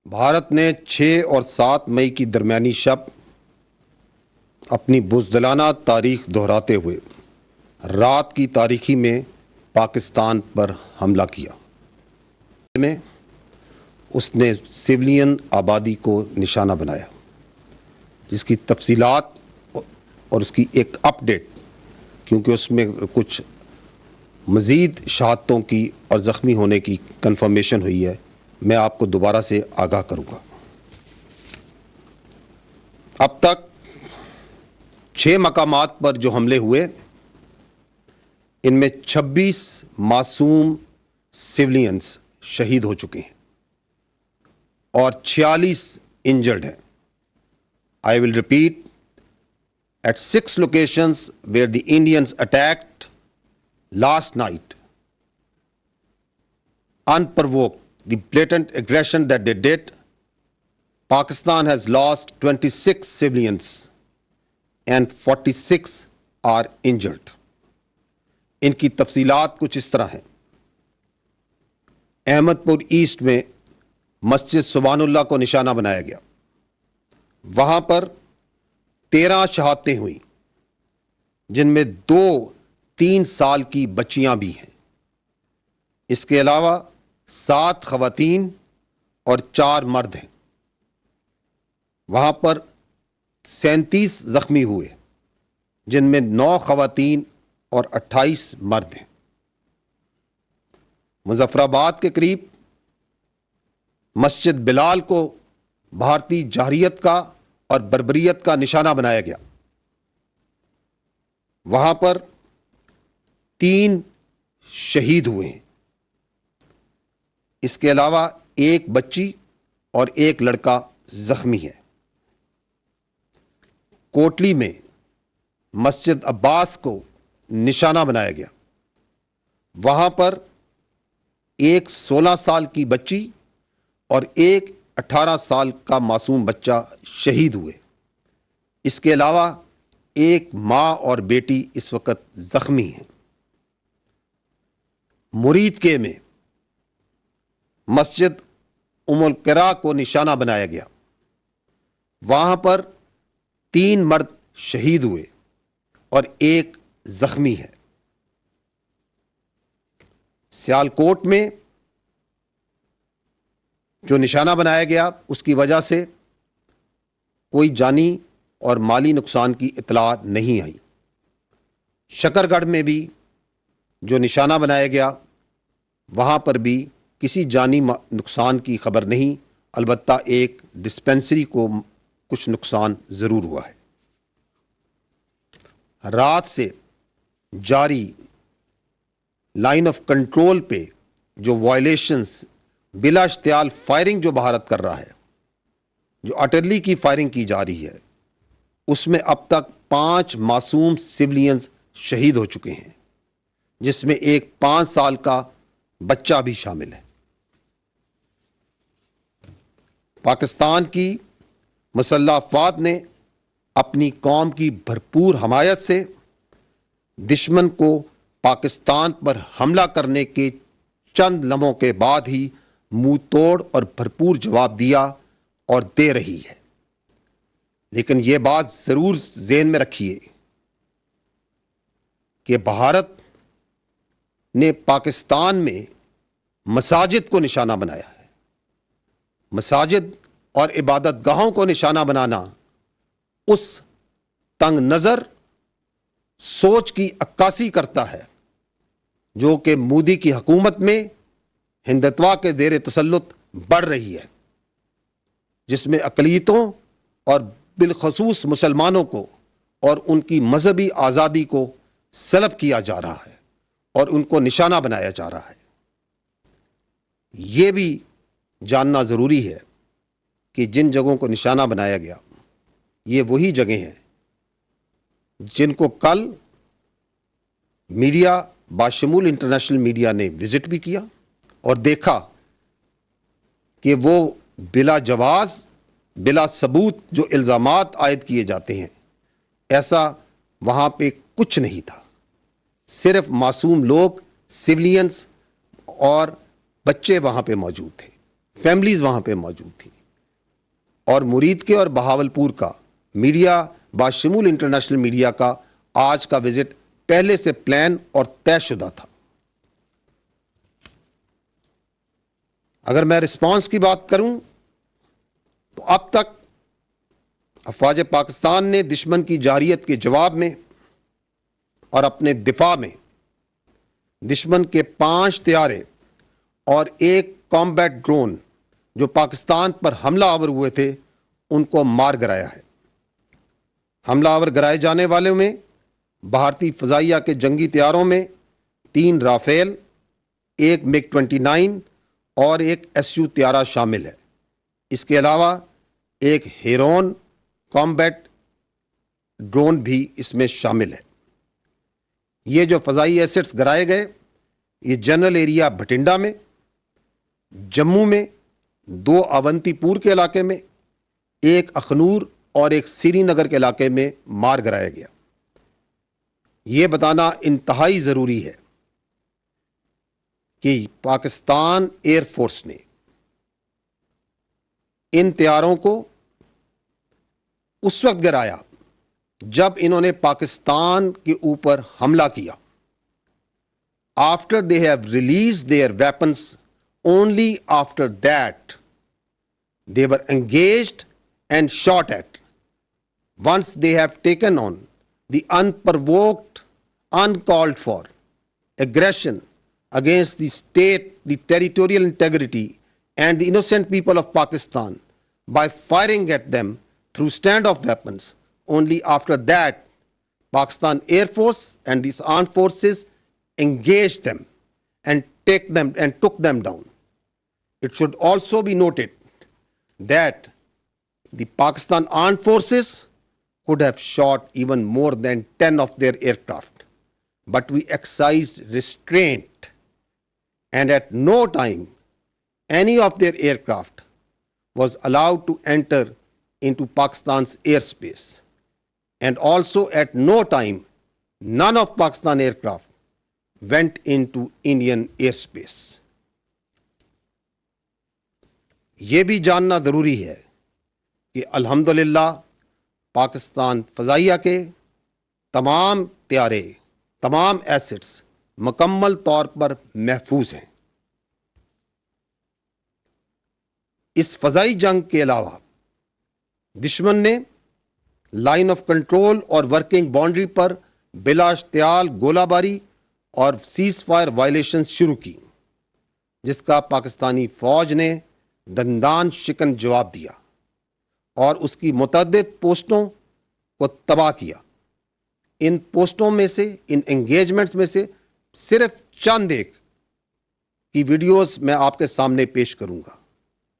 بھارت نے 6 اور 7 مئی کی درمیانی شب اپنی بزدلانہ تاریخ دہراتے ہوئے رات کی تاریکی میں پاکستان پر حملہ کیا۔ میں اس نے سویلین آبادی کو نشانہ بنایا، جس کی تفصیلات اور اس کی ایک اپ ڈیٹ، کیونکہ اس میں کچھ مزید شہادتوں کی اور زخمی ہونے کی کنفرمیشن ہوئی ہے، میں آپ کو دوبارہ سے آگاہ کروں گا۔ اب تک 6 مقامات پر جو حملے ہوئے، ان میں 26 معصوم سویلینز شہید ہو چکے ہیں اور 46 انجرڈ ہیں۔ I will repeat, at 6 locations where the Indians attacked last night, unprovoked, the blatant aggression that they did, Pakistan has lost 26 civilians and 46 are injured. ان کی تفصیلات کچھ اس طرح ہیں۔ احمد پور ایسٹ میں مسجد سبحان اللہ کو نشانہ بنایا گیا، وہاں پر 13 شہادتیں ہوئیں، جن میں 2 3 سال کی بچیاں بھی ہیں۔ اس کے علاوہ 7 خواتین اور 4 مرد ہیں۔ وہاں پر 37 زخمی ہوئے، جن میں 9 خواتین اور 28 مرد ہیں۔ مظفر آباد کے قریب مسجد بلال کو بھارتی جارحیت کا اور بربریت کا نشانہ بنایا گیا۔ وہاں پر 3 شہید ہوئے ہیں۔ اس کے علاوہ 1 بچی اور 1 لڑکا زخمی ہے۔ کوٹلی میں مسجد عباس کو نشانہ بنایا گیا، وہاں پر 1 16 سال کی بچی اور 1 18 سال کا معصوم بچہ شہید ہوئے۔ اس کے علاوہ 1 ماں اور بیٹی اس وقت زخمی ہیں۔ مرید کے میں مسجد ام القرا کو نشانہ بنایا گیا، وہاں پر 3 مرد شہید ہوئے اور 1 زخمی ہے۔ سیالکوٹ میں جو نشانہ بنایا گیا، اس کی وجہ سے کوئی جانی اور مالی نقصان کی اطلاع نہیں آئی۔ شکر گڑھ میں بھی جو نشانہ بنایا گیا، وہاں پر بھی کسی جانی نقصان کی خبر نہیں، البتہ ایک ڈسپنسری کو کچھ نقصان ضرور ہوا ہے۔ رات سے جاری لائن آف کنٹرول پہ جو وائلیشنز، بلا اشتعال فائرنگ جو بھارت کر رہا ہے، جو اٹرلی کی فائرنگ کی جا رہی ہے، اس میں اب تک 5 معصوم سویلینز شہید ہو چکے ہیں، جس میں ایک 5 سال کا بچہ بھی شامل ہے۔ پاکستان کی مسلح افواج نے اپنی قوم کی بھرپور حمایت سے دشمن کو پاکستان پر حملہ کرنے کے چند لمحوں کے بعد ہی منہ توڑ اور بھرپور جواب دیا اور دے رہی ہے۔ لیکن یہ بات ضرور ذہن میں رکھیے کہ بھارت نے پاکستان میں مساجد کو نشانہ بنایا ہے۔ مساجد اور عبادت گاہوں کو نشانہ بنانا اس تنگ نظر سوچ کی عکاسی کرتا ہے جو کہ مودی کی حکومت میں ہندتوا کے زیر تسلط بڑھ رہی ہے، جس میں اقلیتوں اور بالخصوص مسلمانوں کو اور ان کی مذہبی آزادی کو سلب کیا جا رہا ہے اور ان کو نشانہ بنایا جا رہا ہے۔ یہ بھی جاننا ضروری ہے کہ جن جگہوں کو نشانہ بنایا گیا، یہ وہی جگہیں ہیں جن کو کل میڈیا باشمول انٹرنیشنل میڈیا نے وزٹ بھی کیا اور دیکھا کہ وہ بلا جواز، بلا ثبوت جو الزامات عائد کیے جاتے ہیں، ایسا وہاں پہ کچھ نہیں تھا۔ صرف معصوم لوگ، سویلینز اور بچے وہاں پہ موجود تھے۔ فیملیز وہاں پہ موجود تھیں، اور مرید کے اور بہاولپور کا میڈیا باشمول انٹرنیشنل میڈیا کا آج کا وزٹ پہلے سے پلان اور طے شدہ تھا۔ اگر میں رسپانس کی بات کروں تو اب تک افواج پاکستان نے دشمن کی جارحیت کے جواب میں اور اپنے دفاع میں دشمن کے 5 طیارے اور 1 کامبیٹ ڈرون جو پاکستان پر حملہ آور ہوئے تھے ان کو مار گرایا ہے۔ حملہ آور گرائے جانے والوں میں بھارتی فضائیہ کے جنگی طیاروں میں 3 رافیل، 1 MiG 29 اور 1 SU طیارہ شامل ہے۔ اس کے علاوہ 1 ہیرون کامبیٹ ڈرون بھی اس میں شامل ہے۔ یہ جو فضائی ایسٹس گرائے گئے یہ جنرل ایریا بھٹنڈا میں، جموں میں 2 اونتی پور کے علاقے میں، 1 اخنور اور 1 سری نگر کے علاقے میں مار گرایا گیا۔ یہ بتانا انتہائی ضروری ہے کہ پاکستان ایئر فورس نے ان طیاروں کو اس وقت گرایا جب انہوں نے پاکستان کے اوپر حملہ کیا۔ After they have released their weapons, only after that they were engaged and shot at. Once they have taken on the unprovoked, uncalled for aggression against the state, the territorial integrity and the innocent people of Pakistan by firing at them through standoff weapons, only after that Pakistan Air Force and these armed forces engaged them and took them down. It should also be noted that the Pakistan armed forces could have shot even more than 10 of their aircraft, but we exercised restraint, and at no time any of their aircraft was allowed to enter into Pakistan's airspace, and also at no time none of Pakistan aircraft went into Indian airspace. یہ بھی جاننا ضروری ہے کہ الحمدللہ پاکستان فضائیہ کے تمام طیارے، تمام ایسٹس مکمل طور پر محفوظ ہیں۔ اس فضائی جنگ کے علاوہ دشمن نے لائن آف کنٹرول اور ورکنگ باؤنڈری پر بلا اشتعال گولہ باری اور سیز فائر وائلیشنز شروع کی، جس کا پاکستانی فوج نے دندان شکن جواب دیا اور اس کی متعدد پوسٹوں کو تباہ کیا۔ ان پوسٹوں میں سے، ان انگیجمنٹس میں سے صرف چند ایک کی ویڈیوز میں آپ کے سامنے پیش کروں گا۔